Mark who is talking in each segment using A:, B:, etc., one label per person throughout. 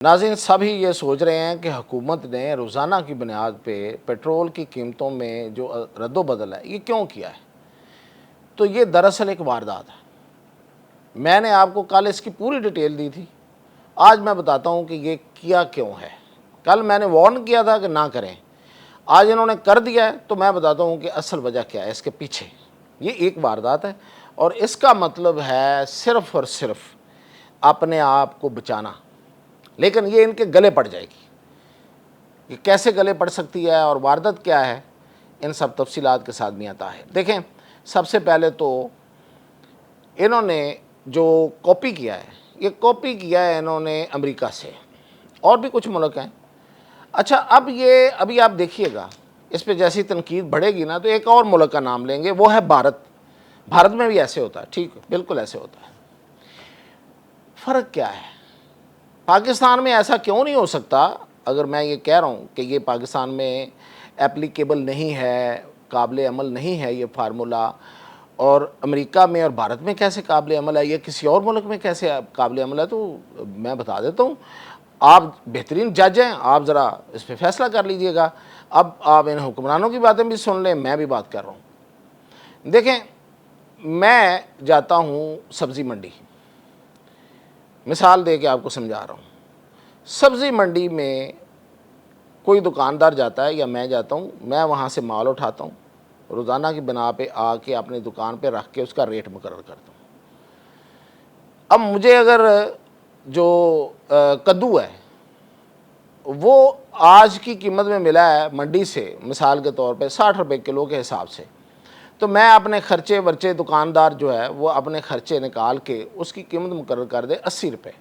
A: नाज़रीन, सभी ये सोच रहे हैं कि हुकूमत ने रोज़ाना की बुनियाद पे पेट्रोल की कीमतों में जो रद्दोबदल है ये क्यों किया है। तो ये दरअसल एक वारदात है। मैंने आपको कल इसकी पूरी डिटेल दी थी। आज मैं बताता हूँ कि ये किया क्यों है। कल मैंने वार्न किया था कि ना करें, आज इन्होंने कर दिया है, तो मैं बताता हूँ कि असल वजह क्या है इसके पीछे। ये एक वारदात है और इसका मतलब है सिर्फ़ और सिर्फ अपने आप को बचाना, लेकिन ये इनके गले पड़ जाएगी। ये कैसे गले पड़ सकती है और वारदात क्या है, इन सब तफसीलात के साथ मियां ताहिर। देखें, सबसे पहले तो इन्होंने जो कॉपी किया है, ये कॉपी किया है इन्होंने अमेरिका से, और भी कुछ मुल्क हैं। अच्छा, अब ये अभी आप देखिएगा, इस पे जैसी तनकीद बढ़ेगी ना, तो एक और मुल्क का नाम लेंगे, वो है भारत। भारत में भी ऐसे होता है, ठीक, बिल्कुल ऐसे होता है। फ़र्क क्या है? पाकिस्तान में ऐसा क्यों नहीं हो सकता? अगर मैं ये कह रहा हूँ कि ये पाकिस्तान में एप्लीकेबल नहीं है, काबिल अमल नहीं है ये फार्मूला, और अमेरिका में और भारत में कैसे काबिल अमल है, ये किसी और मुल्क में कैसे काबिल अमल है, तो मैं बता देता हूँ। आप बेहतरीन जज हैं, आप ज़रा इस पर फैसला कर लीजिएगा। अब आप इन हुक्मरानों की बातें भी सुन लें, मैं भी बात कर रहा हूँ। देखें, मैं जाता हूँ सब्ज़ी मंडी, मिसाल दे के आपको समझा रहा हूँ। सब्ज़ी मंडी में कोई दुकानदार जाता है या मैं जाता हूँ, मैं वहाँ से माल उठाता हूँ, रोज़ाना की बिना पे आके अपनी दुकान पे रख के उसका रेट मुकर्रर करता हूँ। अब मुझे अगर जो कद्दू है वो आज की कीमत में मिला है मंडी से, मिसाल के तौर पे 60 रुपये किलो के हिसाब से, तो मैं अपने खर्चे वर्चे, दुकानदार जो है वो अपने खर्चे निकाल के उसकी कीमत मुकर्रर कर दे 80 रुपये।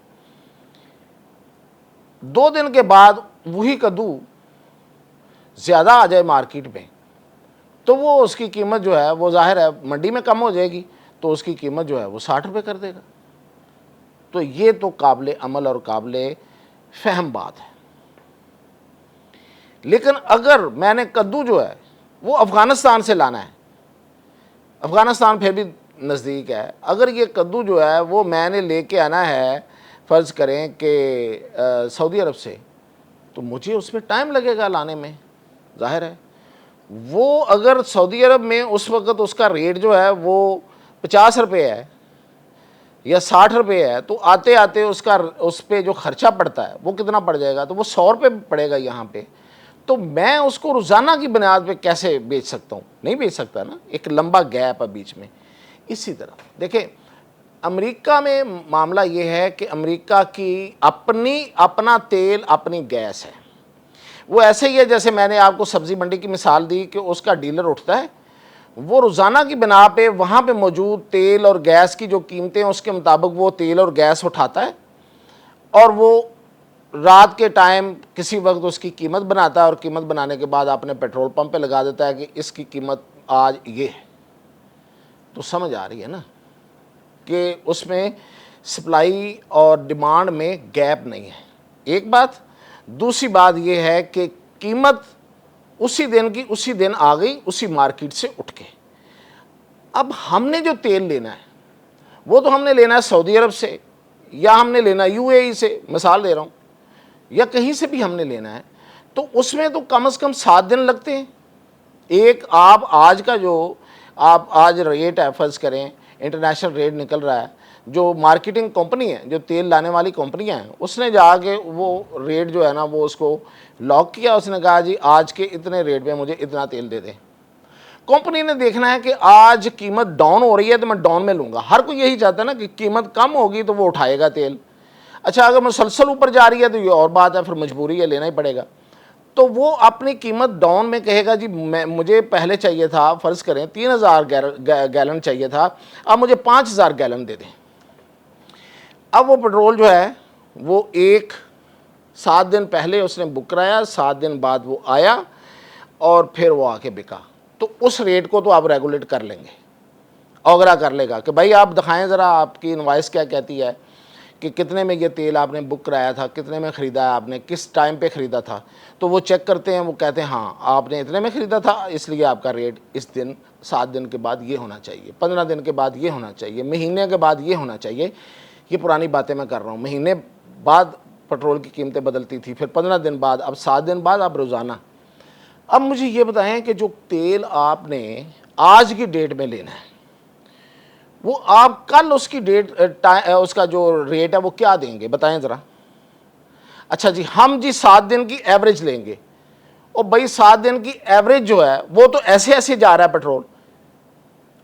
A: 2 दिन के बाद वही कद्दू ज़्यादा आ जाए मार्केट में, तो वो उसकी कीमत जो है वो ज़ाहिर है मंडी में कम हो जाएगी, तो उसकी कीमत जो है वो 60 रुपये कर देगा। तो ये तो काबिल अमल और काबिल फ़हम बात है। लेकिन अगर मैंने कद्दू जो है वो अफ़गानिस्तान से लाना है, अफ़गानिस्तान फिर भी नज़दीक है, अगर ये कद्दू जो है वो मैंने लेके आना है, फ़र्ज़ करें कि सऊदी अरब से, तो मुझे उसमें टाइम लगेगा लाने में, ज़ाहिर है। वो अगर सऊदी अरब में उस वक़्त उसका रेट जो है वो 50 रुपये है या 60 रुपये है, तो आते आते उसका उस पर जो ख़र्चा पड़ता है वो कितना पड़ जाएगा, तो वो 100 रुपये पड़ेगा यहाँ पे। तो मैं उसको रोज़ाना की बुनियाद पे कैसे बेच सकता हूँ? नहीं बेच सकता ना, एक लंबा गैप है बीच में। इसी तरह देखिए, अमेरिका में मामला ये है कि अमेरिका की अपना तेल, अपनी गैस है। वो ऐसे ही है जैसे मैंने आपको सब्ज़ी मंडी की मिसाल दी कि उसका डीलर उठता है, वो रोज़ाना की बिना पे वहाँ पे मौजूद तेल और गैस की जो कीमतें हैं उसके मुताबिक वो तेल और गैस उठाता है, और वो रात के टाइम किसी वक्त उसकी कीमत बनाता है, और कीमत बनाने के बाद अपने पेट्रोल पंप पे लगा देता है कि इसकी कीमत आज ये है। तो समझ आ रही है ना कि उसमें सप्लाई और डिमांड में गैप नहीं है, एक बात। दूसरी बात यह है कि कीमत उसी दिन की उसी दिन आ गई, उसी मार्केट से उठ के। अब हमने जो तेल लेना है वो तो हमने लेना है सऊदी अरब से, या हमने लेना है यूएई से, मिसाल दे रहा हूँ, या कहीं से भी हमने लेना है, तो उसमें तो कम से कम 7 दिन लगते हैं। एक आप आज का जो आप आज रेट है, फ़र्ज़ करें इंटरनेशनल रेट निकल रहा है, जो मार्केटिंग कंपनी है, जो तेल लाने वाली कंपनियां हैं, उसने जाके वो रेट जो है ना वो उसको लॉक किया, उसने कहा जी आज के इतने रेट में मुझे इतना तेल दे दें। कंपनी ने देखना है कि आज कीमत डाउन हो रही है तो मैं डाउन में लूँगा। हर कोई यही चाहता है ना कि कीमत कम होगी तो वो उठाएगा तेल। अच्छा, अगर मुसलसल ऊपर जा रही है तो ये और बात है, फिर मजबूरी है, लेना ही पड़ेगा। तो वो अपनी कीमत डाउन में कहेगा जी मुझे पहले चाहिए था, फ़र्ज़ करें 3000 गैलन चाहिए था, अब मुझे 5000 गैलन दे दें। अब वो पेट्रोल जो है वो 7 दिन पहले उसने बुक कराया, 7 दिन बाद वो आया और फिर वो आके बिका, तो उस रेट को तो आप रेगुलेट कर लेंगे, ओगरा कर लेगा कि भाई आप दिखाएं ज़रा आपकी इनवाइस क्या कहती है कि कितने में ये तेल आपने बुक कराया था, कितने में ख़रीदा है आपने, किस टाइम पे ख़रीदा था। तो वो चेक करते हैं, वो कहते हैं हाँ आपने इतने में ख़रीदा था, इसलिए आपका रेट इस दिन 7 दिन के बाद ये होना चाहिए, 15 दिन के बाद ये होना चाहिए, महीने के बाद ये होना चाहिए। ये पुरानी बातें मैं कर रहा हूँ, महीने बाद पेट्रोल की कीमतें बदलती थी, फिर 15 दिन बाद, अब 7 दिन बाद, अब रोज़ाना। अब मुझे ये बताएं कि जो तेल आपने आज की डेट में लेना है, वो आप कल उसकी डेट उसका जो रेट है वो क्या देंगे, बताएं ज़रा। अच्छा जी, हम जी 7 दिन की एवरेज लेंगे, और भाई 7 दिन की एवरेज जो है वो तो ऐसे ऐसे जा रहा है पेट्रोल।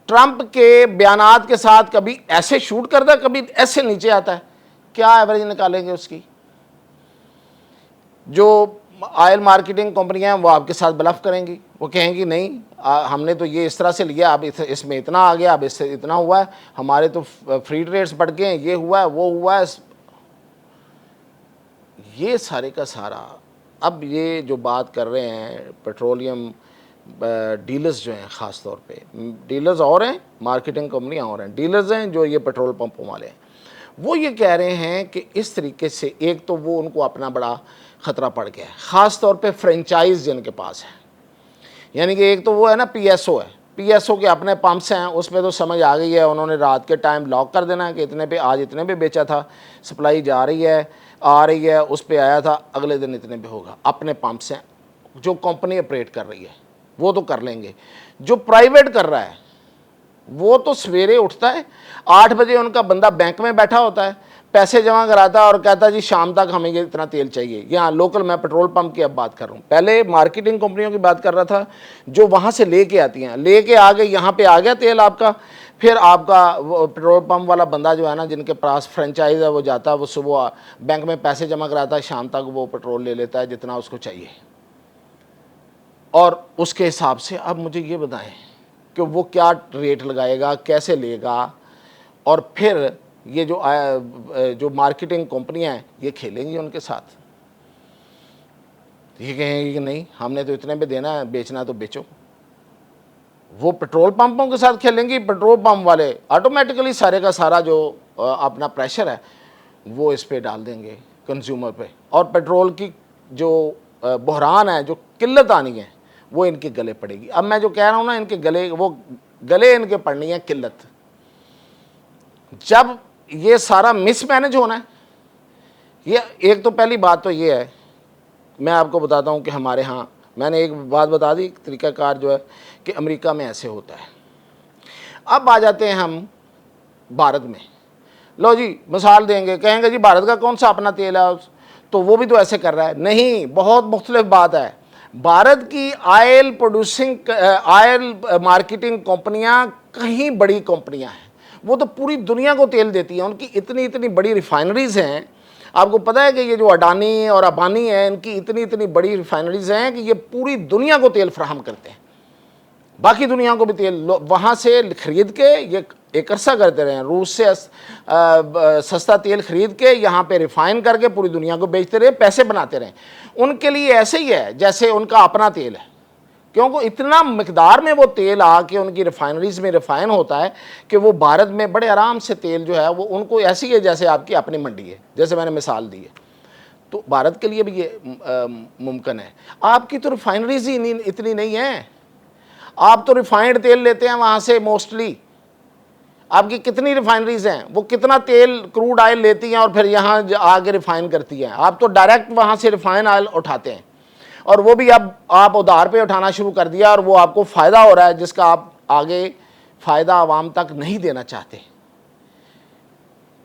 A: ट्रंप के बयानात के साथ कभी ऐसे शूट करता है, कभी ऐसे नीचे आता है। क्या एवरेज निकालेंगे उसकी? जो ऑयल मार्केटिंग कंपनियां हैं वो आपके साथ ब्लफ करेंगी, वो कहेंगी नहीं हमने तो ये इस तरह से लिया, अब इसमें इतना आ गया, अब इससे इतना हुआ है, हमारे तो फ्री ट्रेड्स बढ़ गए हैं, ये हुआ है, वो हुआ है। ये सारे का सारा, अब ये जो बात कर रहे हैं पेट्रोलियम डीलर्स जो हैं, ख़ास तौर पे डीलर्स और हैं, मार्केटिंग कंपनियां और हैं, डीलर्स हैं जो ये पेट्रोल पंपों वाले हैं, वो ये कह रहे हैं कि इस तरीके से एक तो वो उनको अपना बड़ा ख़तरा पड़ गया है, ख़ास तौर पे फ्रेंचाइज जिनके पास है। यानी कि एक तो वो है ना पीएसओ है, पीएसओ के अपने पंप्स हैं, उसमें तो समझ आ गई है, उन्होंने रात के टाइम लॉक कर देना है कि इतने पे आज इतने पे बेचा था, सप्लाई जा रही है, आ रही है, उस पे आया था, अगले दिन इतने पे होगा। अपने पंप्स हैं, जो कंपनी ऑपरेट कर रही है वो तो कर लेंगे। जो प्राइवेट कर रहा है वो तो सवेरे उठता है, 8 बजे उनका बंदा बैंक में बैठा होता है, पैसे जमा कराता है और कहता है जी शाम तक हमें ये इतना तेल चाहिए। यहाँ लोकल, मैं पेट्रोल पंप की अब बात कर रहा हूँ, पहले मार्केटिंग कंपनियों की बात कर रहा था, जो वहाँ से लेके आती हैं, लेके आ गए, यहाँ पे आ गया तेल आपका, फिर आपका वो पेट्रोल पंप वाला बंदा जो है ना, जिनके पास फ्रेंचाइज है, वो जाता है, वो सुबह बैंक में पैसे जमा कराता है, शाम तक वो पेट्रोल ले लेता है जितना उसको चाहिए। और उसके हिसाब से अब मुझे ये बताएं कि वो क्या रेट लगाएगा, कैसे लेगा, और फिर ये जो मार्केटिंग कंपनियां हैं ये खेलेंगी उनके साथ। ये कहेंगे कि नहीं हमने तो इतने पे देना है, बेचना तो बेचो। वो पेट्रोल पंपों के साथ खेलेंगी, पेट्रोल पंप वाले ऑटोमेटिकली सारे का सारा जो अपना प्रेशर है वो इस पे डाल देंगे कंज्यूमर पे, और पेट्रोल की जो बहरान है, जो किल्लत आनी है, वो इनके गले पड़ेगी। अब मैं जो कह रहा हूँ ना, इनके गले, वो गले इनके पड़नी है किल्लत। जब ये सारा मिसमैनेज होना है, ये एक तो पहली बात तो ये है, मैं आपको बताता हूँ कि हमारे यहाँ, मैंने एक बात बता दी, तरीक़ाकार जो है कि अमेरिका में ऐसे होता है। अब आ जाते हैं हम भारत में, लो जी मिसाल देंगे, कहेंगे जी भारत का कौन सा अपना तेल है, तो वो भी तो ऐसे कर रहा है। नहीं, बहुत मुख्तलिफ बात है। भारत की ऑयल प्रोड्यूसिंग, ऑयल मार्केटिंग कंपनियां कहीं बड़ी कंपनियां हैं, वो तो पूरी दुनिया को तेल देती हैं, उनकी इतनी इतनी बड़ी रिफाइनरीज हैं। आपको पता है कि ये जो अडानी और अंबानी है, इनकी इतनी इतनी बड़ी रिफाइनरीज हैं कि ये पूरी दुनिया को तेल फराहम करते हैं, बाकी दुनिया को भी तेल वहाँ से खरीद के ये एक अरसा करते रहे हैं। रूस से सस्ता तेल खरीद के यहाँ पे रिफाइन करके पूरी दुनिया को बेचते रहे, पैसे बनाते रहे। उनके लिए ऐसे ही है जैसे उनका अपना तेल है, क्योंकि इतना मकदार में वो तेल आके उनकी रिफाइनरीज में रिफाइन होता है कि वो भारत में बड़े आराम से तेल जो है वो उनको ऐसी है जैसे आपकी अपनी मंडी है, जैसे मैंने मिसाल दी है। तो भारत के लिए भी ये मुमकिन है। आपकी तो रिफाइनरीज ही इतनी नहीं है, आप तो रिफाइंड तेल लेते हैं वहाँ से मोस्टली। आपकी कितनी रिफाइनरीज हैं, वो कितना तेल क्रूड ऑयल लेती हैं और फिर यहाँ आगे रिफाइन करती हैं। आप तो डायरेक्ट वहाँ से रिफाइन ऑयल उठाते हैं, और वो भी अब आप उधार पे उठाना शुरू कर दिया, और वो आपको फ़ायदा हो रहा है जिसका आप आगे फ़ायदा आवाम तक नहीं देना चाहते।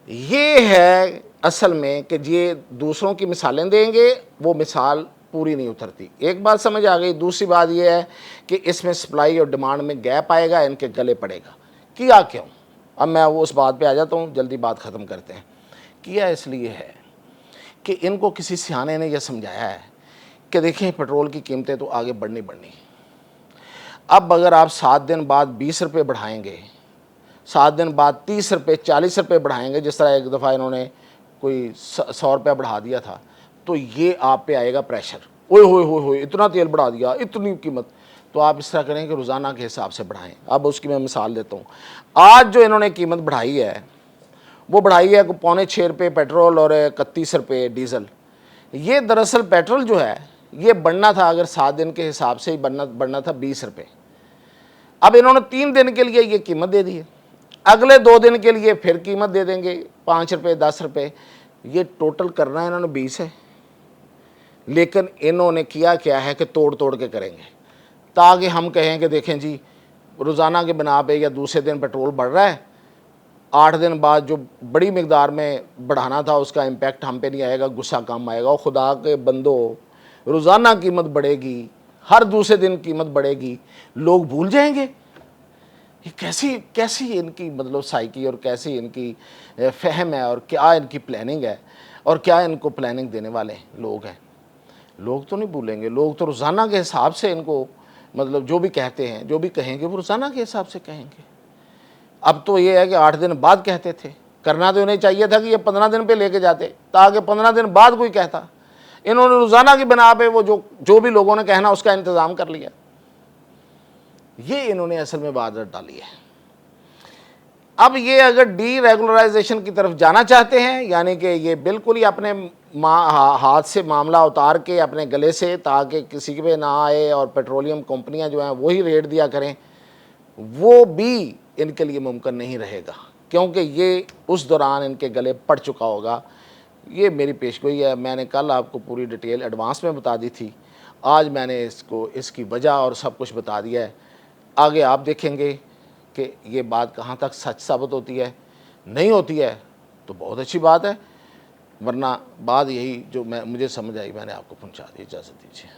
A: ये है असल में कि ये दूसरों की मिसालें देंगे, वो मिसाल पूरी नहीं उतरती। एक बात समझ आ गई। दूसरी बात यह है कि इसमें सप्लाई और डिमांड में गैप आएगा, इनके गले पड़ेगा। किया क्यों? अब मैं वो उस बात पे आ जाता हूँ, जल्दी बात ख़त्म करते हैं। किया इसलिए है कि इनको किसी सियाने ने यह समझाया है कि देखें पेट्रोल की कीमतें तो आगे बढ़नी बढ़नी। अब अगर आप 7 दिन बाद 20 रुपये बढ़ाएंगे, 7 दिन बाद 30 रुपये 40 रुपये बढ़ाएंगे, जिस तरह एक दफ़ा इन्होंने कोई 100 रुपया बढ़ा दिया था, तो ये आप पे आएगा प्रेशर। ओए होए होए होए, इतना तेल बढ़ा दिया, इतनी कीमत। तो आप इस तरह करें कि रोज़ाना के हिसाब से बढ़ाएं। अब उसकी मैं मिसाल देता हूँ। आज जो इन्होंने कीमत बढ़ाई है, वो बढ़ाई है 6.25 रुपये पेट्रोल और 31 रुपये डीज़ल। ये दरअसल पेट्रोल जो है ये बढ़ना था, अगर 7 दिन के हिसाब से ही बढ़ना था 20 रुपये। अब इन्होंने 3 दिन के लिए ये कीमत दे दी है, अगले 2 दिन के लिए फिर कीमत दे देंगे 5 रुपये 10 रुपये। ये टोटल करना इन्होंने 20 है, लेकिन इन्होंने किया क्या है कि तोड़ तोड़ के करेंगे, ताकि हम कहें कि देखें जी रोज़ाना के बना पे या दूसरे दिन पेट्रोल बढ़ रहा है, 8 दिन बाद जो बड़ी मकदार में बढ़ाना था उसका इम्पेक्ट हम पे नहीं आएगा, गुस्सा कम आएगा। और खुदा के बंदो, रोज़ाना कीमत बढ़ेगी, हर दूसरे दिन कीमत बढ़ेगी, लोग भूल जाएंगे। ये कैसी कैसी इनकी मतलब साइकी और कैसी इनकी फ़हम है, और क्या इनकी प्लानिंग है, और क्या इनको प्लानिंग देने वाले लोग हैं। लोग तो नहीं भूलेंगे, लोग तो रोज़ाना के हिसाब से इनको मतलब जो भी कहते हैं, जो भी कहेंगे वो रोज़ाना के हिसाब से कहेंगे। अब तो ये है कि 8 दिन बाद कहते थे, करना तो इन्हें चाहिए था कि ये 15 दिन पे लेके जाते, ताकि 15 दिन बाद कोई कहता। इन्होंने रोज़ाना की बिना पे वो जो भी लोगों ने कहना उसका इंतज़ाम कर लिया। ये इन्होंने असल में बात डाली है। अब ये अगर डी रेगुलराइजेशन की तरफ जाना चाहते हैं, यानी कि ये बिल्कुल ही अपने हाथ से मामला उतार के अपने गले से, ताकि किसी के पे ना आए और पेट्रोलियम कंपनियां जो हैं वही रेट दिया करें, वो भी इनके लिए मुमकिन नहीं रहेगा, क्योंकि ये उस दौरान इनके गले पड़ चुका होगा। ये मेरी पेशगोई है। मैंने कल आपको पूरी डिटेल एडवांस में बता दी थी, आज मैंने इसकी वजह और सब कुछ बता दिया है। आगे आप देखेंगे कि ये बात कहाँ तक सच साबित होती है। नहीं होती है तो बहुत अच्छी बात है, वरना बात यही जो मुझे समझ आई मैंने आपको पहुँचा दी। इजाज़त दीजिए।